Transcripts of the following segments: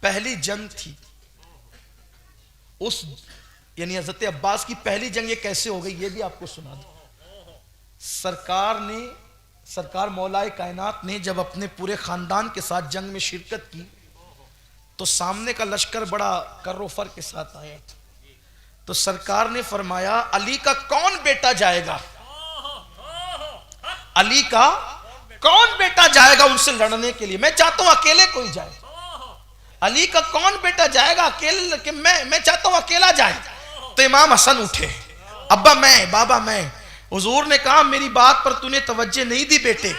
پہلی جنگ تھی اس یعنی حضرت عباس کی پہلی جنگ یہ کیسے ہو گئی یہ بھی آپ کو سنا دوں. سرکار مولا کائنات نے جب اپنے پورے خاندان کے ساتھ جنگ میں شرکت کی تو سامنے کا لشکر بڑا کر و فر کے ساتھ آیا تھا. تو سرکار نے فرمایا علی کا کون بیٹا جائے گا, علی کا کون بیٹا جائے گا ان سے لڑنے کے لیے, میں چاہتا ہوں اکیلے کوئی جائے. علی کا کون بیٹا جائے گا اکیلے, کہ میں چاہتا ہوں اکیلا جائے. تو امام حسن اٹھے, ابا میں, بابا میں. حضور نے کہا میری بات پر تو نے توجہ نہیں دی بیٹے,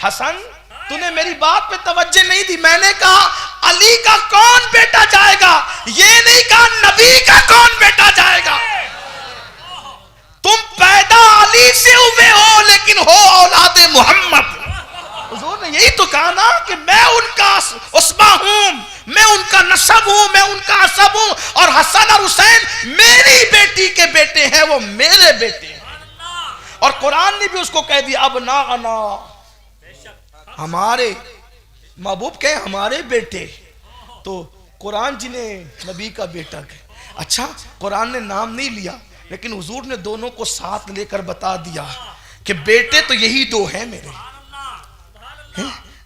حسن تو نے میری بات پہ توجہ نہیں دی. میں نے کہا علی کا کون بیٹا جائے گا, یہ نہیں کہا نبی کا کون بیٹا جائے گا. تم پیدا علی سے ہوئے ہو لیکن ہو اولاد محمد. حضور نے یہی تو کہا نا کہ میں ان کا عصبہ ہوں, میں ان کا نسب ہوں, میں ان کا عصب ہوں, اور حسن اور حسین میری بیٹی کے بیٹے ہیں, وہ میرے بیٹے ہیں. اور قرآن نے بھی اس کو کہہ دیا ابناءنا, ہمارے محبوب کہے ہمارے بیٹے. تو قرآن جنہیں نبی کا بیٹا کہے. اچھا قرآن نے نام نہیں لیا لیکن حضور نے دونوں کو ساتھ لے کر بتا دیا کہ بیٹے تو یہی دو ہیں میرے,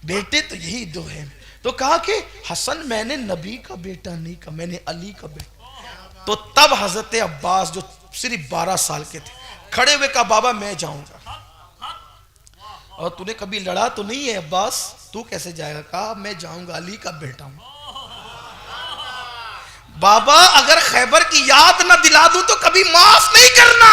بیٹے تو یہی دو ہیں. تو کہا کہ حسن میں نے نبی کا بیٹا نہیں کہا, میں نے علی کا بیٹا. تو تب حضرت عباس جو صرف 12 سال کے تھے کھڑے ہوئے کہا بابا میں جاؤں گا. اور تو نے کبھی لڑا تو نہیں ہے عباس, تو کیسے جائے گا. کہا میں جاؤں گا, علی کا بیٹا ہوں. بابا اگر خیبر کی یاد نہ دلا دوں تو کبھی معاف نہیں کرنا.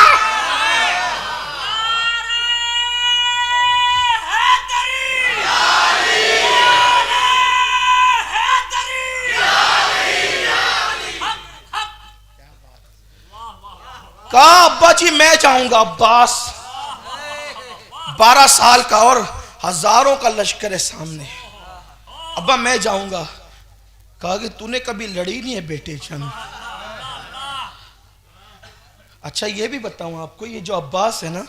کہا ابا جی میں جاؤں گا. عباس 12 سال کا اور ہزاروں کا لشکر ہے سامنے, ابا میں جاؤں گا. کہا کہ تو نے کبھی لڑی نہیں ہے بیٹے جنگ. اچھا یہ بھی بتاؤں آپ کو, یہ جو عباس ہے نا,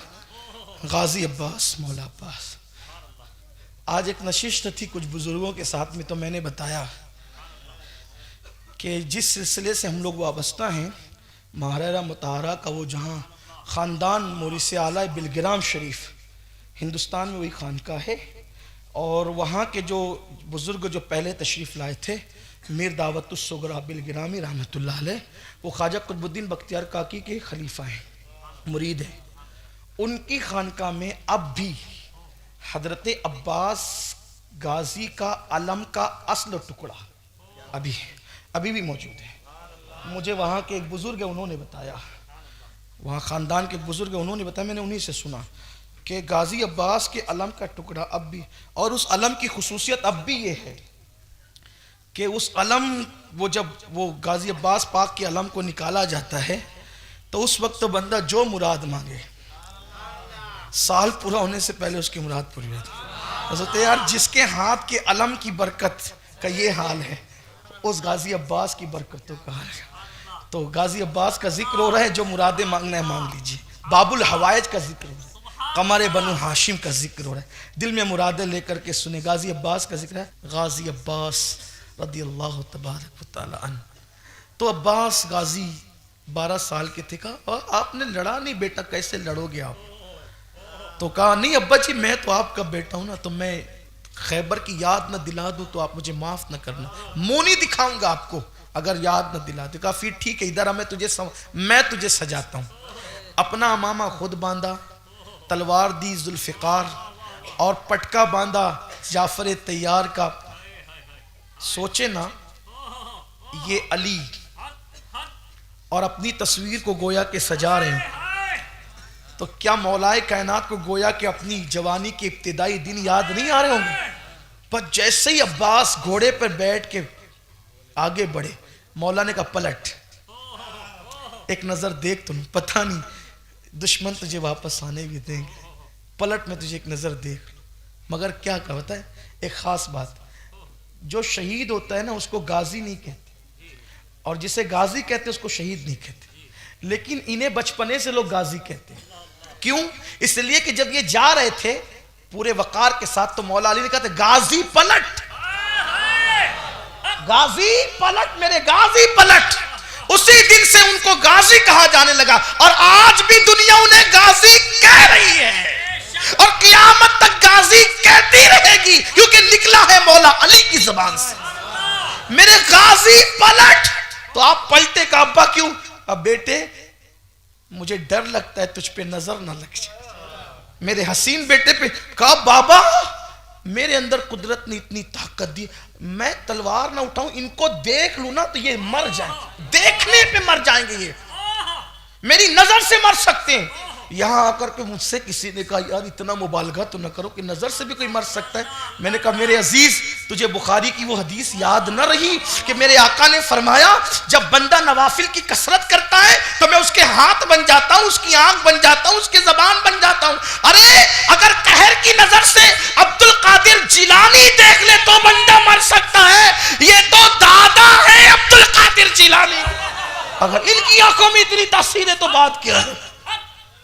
غازی عباس, مولا عباس, آج ایک نشست تھی کچھ بزرگوں کے ساتھ میں, تو میں نے بتایا کہ جس سلسلے سے ہم لوگ وابستہ ہیں مہرہ مطہرہ کا, وہ جہاں خاندان مورث اعلیٰ بلگرام شریف ہندوستان میں وہی خانقاہ ہے, اور وہاں کے جو بزرگ جو پہلے تشریف لائے تھے میر دعوت الصغریٰ بلگرامی رحمۃ اللہ علیہ, وہ خواجہ قطب الدین بختیار کاکی کے خلیفہ ہیں, مرید ہیں. ان کی خانقاہ میں اب بھی حضرت عباس غازی کا علم کا اصل ٹکڑا ابھی بھی موجود ہے. مجھے وہاں کے ایک بزرگ ہیں انہوں نے بتایا, وہاں خاندان کے ایک بزرگ ہیں انہوں نے بتایا, میں نے انہی سے سنا کہ غازی عباس کے علم کا ٹکڑا اب بھی, اور اس علم کی خصوصیت اب بھی یہ ہے کہ اس علم وہ جب وہ غازی عباس پاک کے علم کو نکالا جاتا ہے تو اس وقت تو بندہ جو مراد مانگے سال پورا ہونے سے پہلے اس کی مراد پوری ہوتی ہے. حضرت یار جس کے ہاتھ کے علم کی برکت کا یہ حال ہے اس غازی عباس کی برکتوں کا حال ہے. تو غازی عباس کا ذکر ہو رہا ہے, جو مرادیں مانگنا ہے مانگ لیجئے. باب الحوائج کا ذکر ہو رہا ہے, قمر بنو ہاشم کا ذکر ہو رہا ہے, دل میں مرادیں لے کر کے سنے. غازی عباس کا ذکر ہے, غازی عباس رضی اللہ تبارک و تعالی عنہ. تو عباس غازی 12 سال کے تھے. کہا آپ نے لڑا نہیں بیٹا, کیسے لڑو گے آپ. تو کہا نہیں ابا جی میں تو آپ کا بیٹا ہوں نا, تو میں خیبر کی یاد نہ دلا دوں تو آپ مجھے معاف نہ کرنا, منہ نہیں دکھاؤں گا آپ کو اگر یاد نہ دلا دے. کہا پھر ٹھیک ہے ادھر آ, میں تجھے سجاتا ہوں. اپنا امامہ خود باندھا, تلوار دی ذوالفقار, اور پٹکا باندھا جعفر تیار کا. سوچے نا یہ علی اور اپنی تصویر کو گویا کہ سجا رہے ہیں, تو کیا مولا کائنات کو گویا کہ اپنی جوانی کے ابتدائی دن یاد نہیں آ رہے ہوں گے. پر جیسے ہی عباس گھوڑے پر بیٹھ کے آگے بڑھے, مولا نے کہا پلٹ, ایک نظر دیکھ. تم پتہ نہیں دشمن تجھے واپس آنے بھی دیں گے, پلٹ میں تجھے ایک نظر دیکھ لو. مگر کیا کہا بتا ہے, ایک خاص بات, جو شہید ہوتا ہے نا اس کو غازی نہیں کہتے, اور جسے غازی کہتے اس کو شہید نہیں کہتے. لیکن انہیں بچپنے سے لوگ غازی کہتے ہیں. کیوں؟ اس لیے کہ جب یہ جا رہے تھے پورے وقار کے ساتھ تو مولا علی نے کہا تھا غازی پلٹ, غازی پلٹ، میرے غازی پلٹ. اسی دن سے ان کو غازی کہا جانے لگا، اور آج بھی دنیا انہیں غازی کہہ رہی ہے، اور قیامت تک غازی کہتی رہے گی، کیونکہ نکلا ہے مولا علی کی زبان سے. میرے غازی پلٹ. تو آپ پلٹے کا ابا کیوں؟ اب بیٹے مجھے ڈر لگتا ہے تجھ پہ نظر نہ لگ جائے. میرے حسین بیٹے پہ کہا بابا میرے اندر قدرت نے اتنی طاقت دی، میں تلوار نہ اٹھاؤں، ان کو دیکھ لوں نا تو یہ مر جائیں، دیکھنے پہ مر جائیں گے، یہ میری نظر سے مر سکتے ہیں. یہاں آ کر کے مجھ سے کسی نے کہا یار اتنا مبالغہ تو نہ کرو کہ نظر سے بھی کوئی مر سکتا ہے. میں نے کہا میرے عزیز تجھے بخاری کی وہ حدیث یاد نہ رہی کہ میرے آقا نے فرمایا جب بندہ نوافل کی کثرت کرتا ہے تو میں اس کے ہاتھ بن جاتا ہوں، اس کی آنکھ بن جاتا ہوں، اس کی زبان بن جاتا ہوں. ارے اگر قہر کی نظر سے عبد القادر جیلانی دیکھ لے تو بندہ مر سکتا ہے، یہ تو دادا ہے عبد القادر جیلانی. اگر ان کی آنکھوں میں اتنی تاثیر ہے تو بات کیا ہے.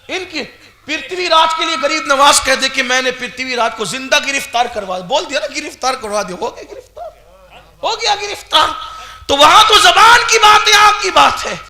ان کی پرتھوی راج کے لیے غریب نواز کہہ دے کہ میں نے پرتھوی راج کو زندہ گرفتار کروا بول دیا نا، گرفتار کروا دیا، ہو گیا گرفتار، ہو گیا گرفتار. تو وہاں تو زبان کی بات ہے، آنکھ کی بات ہے.